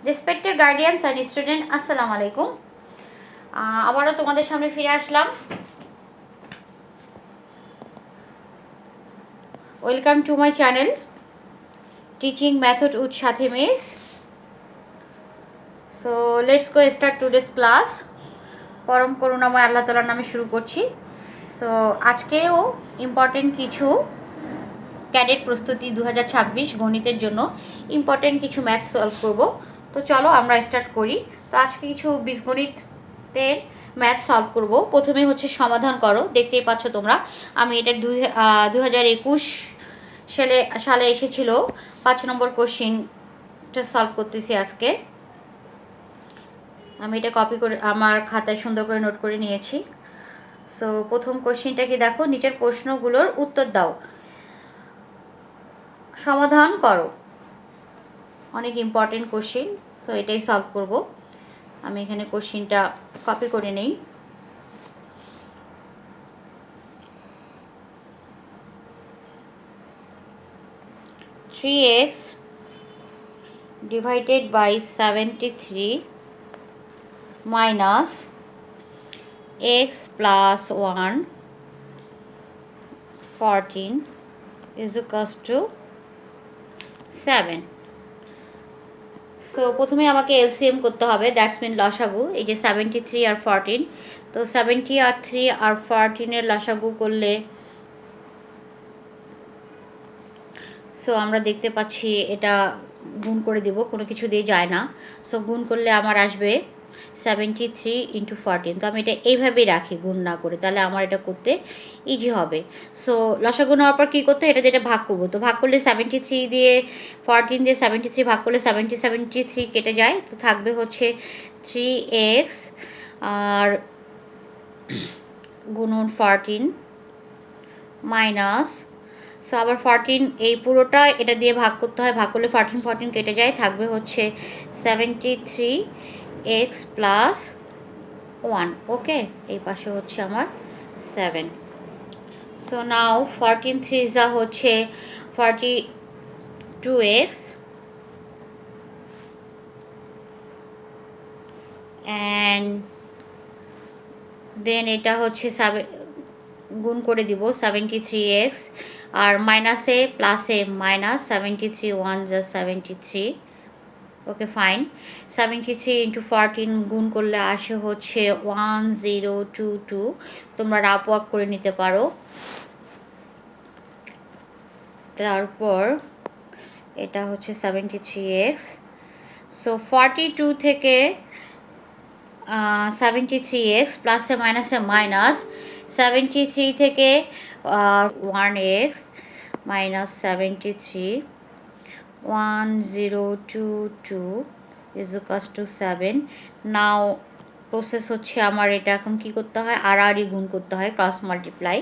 Respected guardians and student, আসসালামু আলাইকুম। আবারও তোমাদের সামনে ফিরে আসলাম। Welcome to my channel teaching method with Sathi miss. So let's go start today's class. পরম করুণাময় আল্লাহ তাআলার নামে শুরু করছি। সো আজকেও ইম্পর্টেন্ট কিছু ক্যাডেট প্রস্তুতি 2026 গণিতের জন্য ইম্পর্টেন্ট কিছু ম্যাথ সলভ করব। তো চলো আমরা স্টার্ট করি। তো আজকে কিছু বীজগণিতের ম্যাথ সলভ করব। প্রথমে হচ্ছে সমাধান করো, দেখতেই পাচ্ছ তোমরা। আমি এটা 2021 সালে এসেছিল 5 নম্বর কোশ্চিনটা সলভ করতেছি আজকে। আমি এটা কপি করে আমার খাতায় সুন্দর করে নোট করে নিয়েছি। সো প্রথম কোশ্চিনটা কি দেখো, নিচের প্রশ্নগুলোর উত্তর দাও, সমাধান করো। অনেক ইম্পর্টেন্ট কোশ্চিন, সো এটাই সলভ করব। আমি এখানে কোশ্চিনটা কপি করে নেই। (3x divided by 73 minus x plus 1 14 is equals to 7. So প্রথমে আমাকে এলসিএম করতে হবে, দ্যাটস মিন লসাগু। এই যে 73 আর 14, তো 70 আর 3 আর 14 লসাগু করলে সো আমরা দেখতে পাচ্ছি এটা গুণ করে দিব, কোনো কিছু দিয়ে যায় না। সো গুণ করলে আমার আসবে 73 × 14। তো আমি এটা এইভাবেই রাখি গুণ না করে, তাহলে আমার এটা করতে ইজি হবে। সো লসাগু নেওয়ার পর কী করতে, এটা দিয়ে এটা ভাগ করবো। তো ভাগ করলে 73 দিয়ে 14 দিয়ে 73 ভাগ করলে 73 কেটে যায়। তো থাকবে হচ্ছে 3x আর গুণন 14 মাইনাস, সো আবার 14 এই পুরোটা এটা দিয়ে ভাগ করতে হয়, ভাগ করলে 14 কেটে যায়, থাকবে হচ্ছে 73x প্লাস 1। ওকে, এই পাশে হচ্ছে আমার 7। সো নাও 14 3 যা হচ্ছে 42x অ্যান্ড দেন এটা হচ্ছে গুণ করে দিব 73x আর মাইনাসে প্লাসে মাইনাস 73 1 যা 73। Okay fine. 73 × 14 গুণ করলে আসে হচ্ছে 1022। তোমরা রাফ ওয়ার্ক করে নিতে পারো। তারপর এটা হচ্ছে 73x। সো 42 থেকে 73x প্লাসে মাইনাসে মাইনাস 73 থেকে 1x minus 73 1022 is equals two 7। Now process হচ্ছে আমার এটা এখন কি করতে হয়, আড়াআড়ি গুণ করতে হয়, ক্রস মাল্টিপ্লাই।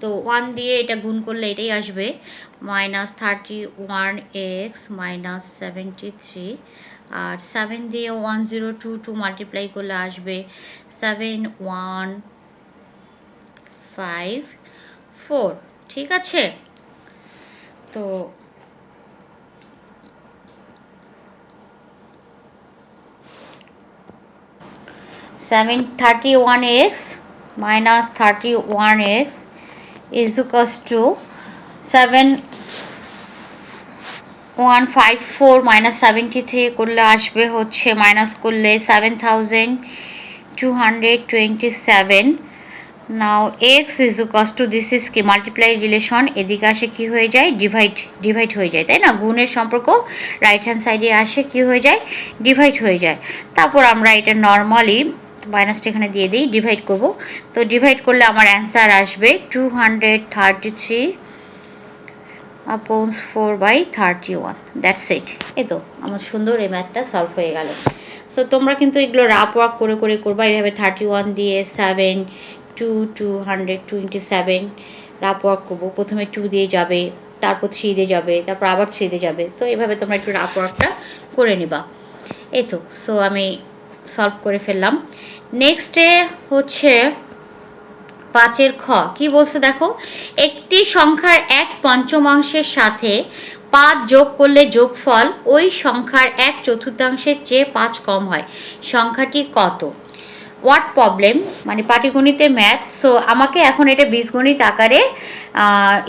তো 1 দিয়ে এটা গুণ করলে এটাই আসবে মাইনাস 31x মাইনাস 73, আর 7 দিয়ে 1022 মাল্টিপ্লাই করলে আসবে 7154। ঠিক আছে, তো seven 31x minus 31x is equals two 7154 minus 73 করলে আসবে হচ্ছে, মাইনাস করলে 7227। নাও x is equals two, this is কি মাল্টিপ্লাই রিলেশন, এদিকে আসে কি হয়ে যায়, ডিভাইড হয়ে যায়, তাই না? গুণের সম্পর্ক রাইট হ্যান্ড সাইডে আসে কি হয়ে যায়, ডিভাইড হয়ে যায়। তারপর আমরা এটা নর্মালি মাইনাসটা এখানে দিয়ে দিই, ডিভাইড করব। তো ডিভাইড করলে আমার অ্যান্সার আসবে 233/4/31। That's it. এই তো আমার সুন্দর এই ম্যাথটা সলভ হয়ে গেল। সো তোমরা কিন্তু এগুলো রাফ ওয়ার্ক করে করে করবা, এইভাবে 31 দিয়ে 227 রাফ ওয়ার্ক করবো। প্রথমে 2 দিয়ে যাবে, তারপর 3 দিয়ে যাবে, তারপর আবার 3 দিয়ে যাবে। তো এইভাবে তোমরা একটু রাফ ওয়ার্কটা করে নিবা। এই তো, সো আমি সলভ করে ফেললাম। নেক্সটে হচ্ছে 5-এর খ। কি বলছে দেখো, একটি সংখ্যার 1/5 সাথে 5 যোগ করলে যোগফল ওই সংখ্যার 1/4 চেয়ে 5 কম হয়, সংখ্যাটি কত? হোয়াট প্রবলেম, মানে পাটিগণিতের ম্যাথ। সো আমাকে এখন এটা বীজগণিত আকারে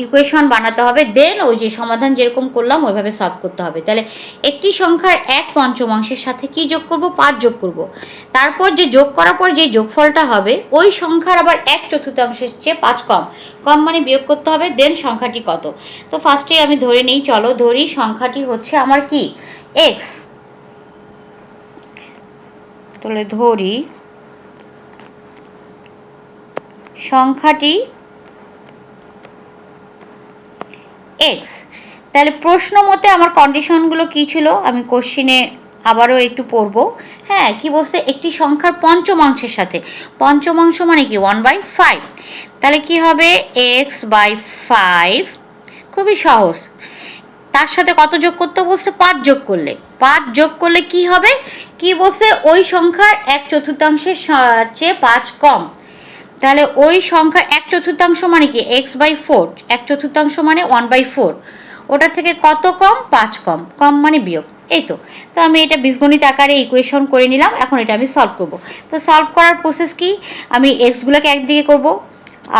ইকুয়েশন বানাতে হবে, দেন ওই যে সমাধান যেরকম করলাম ওইভাবে সলভ করতে হবে। তাহলে একটি সংখ্যার 1/5 সাথে কি যোগ করব? 5 যোগ করব। তারপর যে যোগ করার পর যে যোগফলটা হবে ওই সংখ্যার আবার 1/4 চেয়ে 5 কম, কম মানে বিয়োগ করতে হবে, দেন সংখ্যাটি কত। তো ফার্স্টে আমি ধরে নিই, চলো ধরি সংখ্যাটি হচ্ছে আমার কি এক্স। তাহলে ধরি সংখ্যাটি এক্স। তাহলে প্রশ্ন মতে আমার কন্ডিশনগুলো কি ছিল আমি কোশ্চিনে আবারও একটু পড়বো। হ্যাঁ, কি বলছে? একটি সংখ্যার পঞ্চমাংশের সাথে, পঞ্চমাংশ মানে কি 1/5, তাহলে কি হবে x/5। খুবই সহজ। তার সাথে কত যোগ করতে বলছে? 5 যোগ করলে। 5 যোগ করলে কি হবে? কি বলছে? ওই সংখ্যার 1/4 চেয়ে 5 কম। তাহলে ওই সংখ্যার 1/4 মানে কি x/4, 1/4 মানে 1/4, ওটা থেকে কত কম? 5 কম, কম মানে বিয়োগ। এই তো। তো আমি এটা বীজগণিত আকারে ইকুয়েশন করে নিলাম, এখন এটা আমি সলভ করব। তো সলভ করার প্রসেস কি? আমি এক্সগুলোকে একদিকে করব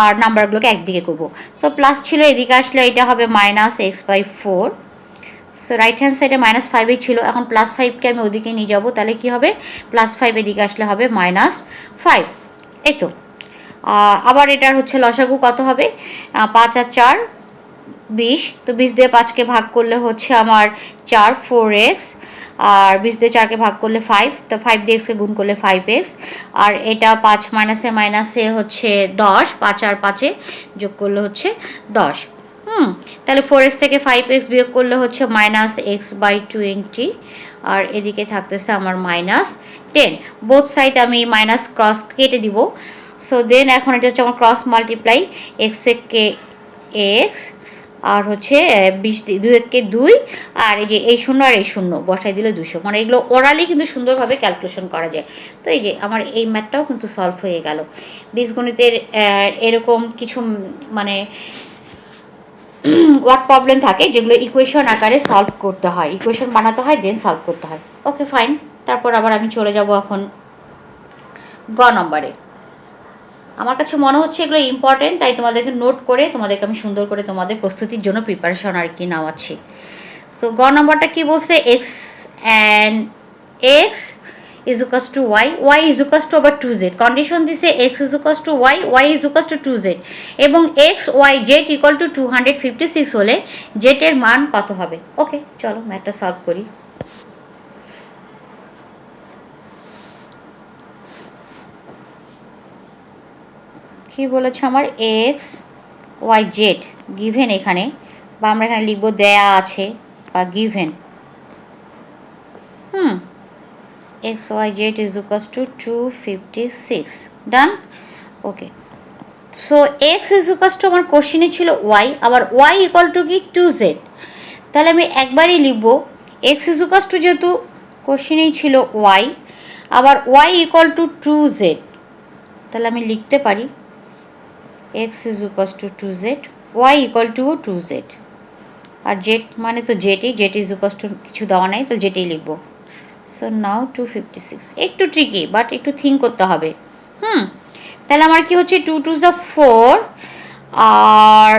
আর নাম্বারগুলোকে একদিকে করব। সো প্লাস ছিল, এদিকে আসলে এটা হবে -x/4। সো রাইট হ্যান্ড সাইডে -5 ছিল, এখন +5কে আমি ওদিকে নিয়ে যাব, তাহলে কি হবে? +5 এদিকে আসলে হবে -5। এই তো। আবার এটার হচ্ছে লসাগু কত হবে? 5 আর 4 20। তো 20 দিয়ে 5কে ভাগ করলে হচ্ছে আমার 4, 4x। আর 20 দিয়ে 4কে ভাগ করলে 5, তো 5 দিয়ে xকে গুণ করলে 5x। আর এটা 5 মাইনাসে মাইনাসে হচ্ছে 10, 5 আর 5-এ যোগ করলে হচ্ছে 10। তাহলে 4x থেকে 5x বিয়োগ করলে হচ্ছে -x/20। আর এদিকে থাকতেছে আমার -10। বোথ সাইড আমি মাইনাস ক্রস কেটে দিব। সো দেন এখন এটা হচ্ছে আমার ক্রস মাল্টিপ্লাই, এক্স কে এক্স আর হচ্ছে 20 2 2, আর এই যে এই 0 আর এই 0 বসাই দিলে 200। মানে এগুলো ওরালি কিন্তু সুন্দরভাবে ক্যালকুলেশন করা যায়। তো এই যে আমার এই ম্যাথটাও কিন্তু সলভ হয়ে গেল। বীজগণিতের এরকম কিছু মানে ওয়ার্ড প্রবলেম থাকে যেগুলো ইকুয়েশন আকারে সলভ করতে হয়, ইকুয়েশন বানাতে হয়, দেন সলভ করতে হয়। Okay fine. তারপর আবার আমি চলে যাব এখন গ নম্বরে। আমার কাছে মনে হচ্ছে এগুলো ইম্পর্টেন্ট, তাই তোমাদেরকে নোট করে তোমাদেরকে আমি সুন্দর করে তোমাদের প্রস্তুতির জন্য প্রিপারেশন আর কি নেওয়াচ্ছি। সো গ নম্বরটা কি বলছে? X and x is equals to y is equals to আবার 2z। কন্ডিশন দিছে x is equals to y is equals to 2z এবং x y z equal to 256 হলে z এর মান কত হবে? ওকে, চলো ম্যাথটা সলভ করি। কি বলেছে আমার? x y z গিভেন এখানে, বা আমরা এখানে লিখবো দেয়া আছে বা given. x y z is equals to 256। Done. Okay. So x is equals to আমার কোশ্চেনে ছিল y, আবার y ইকুয়াল টু কি 2z। তাহলে আমি একবারই লিখবো x is equals to, যেহেতু কোশ্চেনেই ছিল y, আবার y ইকুয়াল টু 2z। তাহলে আমি লিখতে পারি x is equals to 2z, y equal to 2z। R z মানে তো যেটি, z is equals to কিছু দেওয়া নাই, তো যেটাই লিখবো। So now 256। একটু ট্রিকি, বাট একটু থিঙ্ক করতে হবে। তাহলে আমার কি হচ্ছে 2 2 4, আর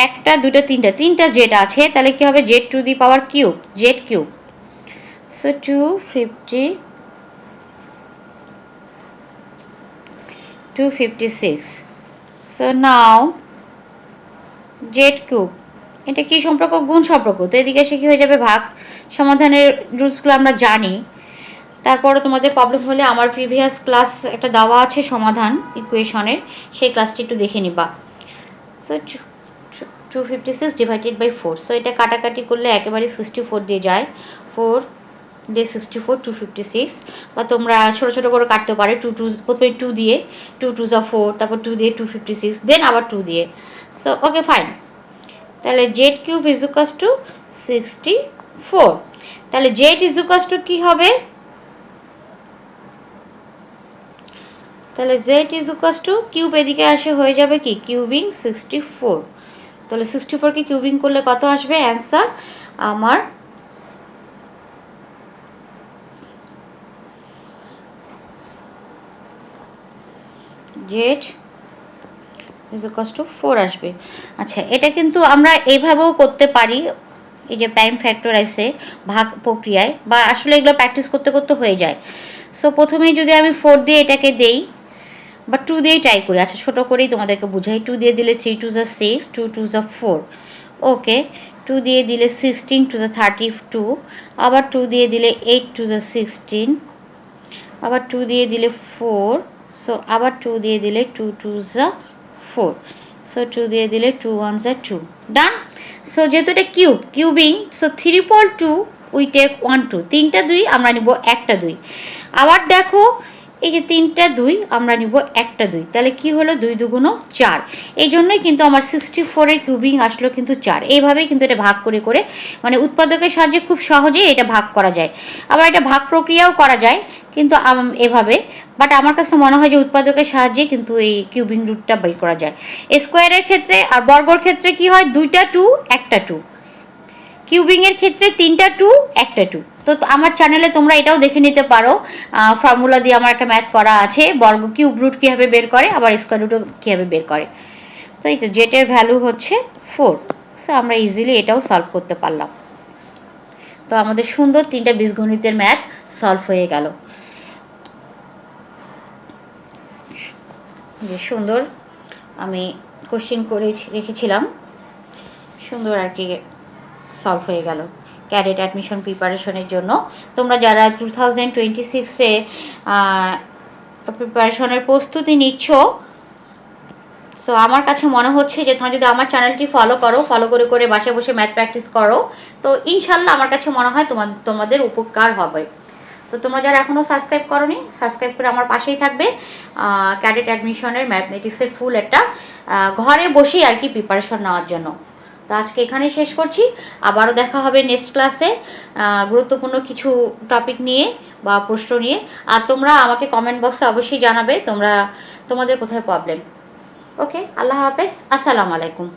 একটা দুটো তিনটা জেড আছে, তাহলে কি হবে? Z to the power cube, Z cube. So 256। So now Z cube, এটা কি সম্পর্ক? গুণ সম্পর্ক। তো এদিকে এসে কি হয়ে যাবে? ভাগ। সমাধানের রুলসগুলো আমরা জানি, তারপরে তোমাদের প্রবলেম হলে আমার প্রিভিয়াস ক্লাস একটা দেওয়া আছে সমাধান ইকুয়েশনের, সেই ক্লাসটি একটু দেখে নিবা। So 256 divided by 4। সো এটা কাটাকাটি করলে একেবারে 64 দিয়ে যায়। 4 দিয়ে 64, 256। বা তোমরা ছোটো ছোটো করে কাটতে পারে। 2 প্রথমে 2 দিয়ে, 2 2 4, তারপর 2 দিয়ে 256, দেন আবার 2 দিয়ে। So okay fine. তাহলে z cube is equals to 64। তাহলে জেড ইজ ইকুয়ালস টু কী হবে? তাহলে z is equals to cube এদিকে আসে হয়ে যাবে কি কিউবিং 64। তাহলে 64কে কিউবিং করলে কত আসবে? অ্যান্সার আমার জেড ইজ ইকুয়ালস টু 4 আসবে। আচ্ছা, এটা কিন্তু আমরা এইভাবেও করতে পারি, এই যে প্রাইম ফ্যাক্টরাইজে ভাগ প্রক্রিয়ায়, বা আসলে এগুলো প্র্যাকটিস করতে করতে হয়ে যায়। সো প্রথমেই যদি আমি 4 দিয়ে এটাকে দেই, বা 2 দিয়েই ট্রাই করি। আচ্ছা, ছোটো করেই তোমাদেরকে বুঝাই। 2 দিয়ে দিলে 3 2 যা 6, 2 2 যা 4, ওকে। 2 দিয়ে দিলে 16 2 যা 32, আবার 2 দিয়ে দিলে 8 2 যা 16, আবার 2 দিয়ে দিলে 4, সো আবার 2 দিয়ে দিলে 2 2 যা 4, সো 2 দিয়ে দিলে 2 1 যা 2, ডান। সো যেহেতু এটা কিউবিং, সো 3/2 উই টেক 1 2, 3টা 2 আমরা নিব একটা 2। আবার দেখো এই যে 3টা 2 আমরা নিব একটা 2, তাহলে কি হলো 2 2 4। এই জন্যই কিন্তু আমার 64 এর কিউবিং আসলো কিন্তু 4। এইভাবেই কিন্তু এটা ভাগ করে করে, মানে উৎপাদকের সাহায্যে খুব সহজেই এটা ভাগ করা যায়। আবার এটা ভাগ প্রক্রিয়াও করা যায় কিন্তু এভাবে, বাট আমার কাছে মনে হয় যে উৎপাদকের সাহায্যে কিন্তু এই কিউবিং রুটটা বের করা যায়। স্কোয়ারের ক্ষেত্রে আর বর্গর ক্ষেত্রে কি হয়, 2টা 2 একটা 2। কিউবিংয়ের ক্ষেত্রে 3টা 2 একটা 2। তো আমার চ্যানেলে তোমরা এটাও দেখে নিতে পারো, ফর্মুলা দিয়ে আমার একটা ম্যাথ করা আছে, বর্গ কিউব রুট কীভাবে বের করে, আবার স্কোয়ার রুটও কীভাবে বের করে। তো এই তো জেটের ভ্যালু হচ্ছে 4। সো আমরা ইজিলি এটাও সলভ করতে পারলাম। তো আমাদের সুন্দর 3টা বীজগণিতের ম্যাথ সলভ হয়ে গেল। যে সুন্দর আমি কোশ্চেন করে রেখেছিলাম, সুন্দর আর কি সলভ হয়ে গেল ক্যাডেট অ্যাডমিশন প্রিপারেশনের জন্য। তোমরা যারা 2026-এ প্রিপারেশনের প্রস্তুতি নিচ্ছ, সো আমার কাছে মনে হচ্ছে যে তোমরা যদি আমার চ্যানেলটি ফলো করে করে বাসায় বসে ম্যাথ প্র্যাকটিস করো, তো ইনশাল্লাহ আমার কাছে মনে হয় তোমাদের উপকার হবে। তো তোমরা যারা এখনও সাবস্ক্রাইব করোনি, সাবস্ক্রাইব করে আমার পাশেই থাকবে। ক্যাডেট অ্যাডমিশনের ম্যাথমেটিক্সের ফুল একটা ঘরে বসেই আর কি প্রিপারেশন নেওয়ার জন্য। তো আজকে এখানেই শেষ করছি। আবারও দেখা হবে নেক্সট ক্লাসে গুরুত্বপূর্ণ কিছু টপিক নিয়ে বা প্রশ্ন নিয়ে। আর তোমরা আমাকে কমেন্ট বক্সে অবশ্যই জানাবে তোমাদের কোথায় প্রবলেম। ওকে, আল্লাহ হাফেজ, আসসালামু আলাইকুম।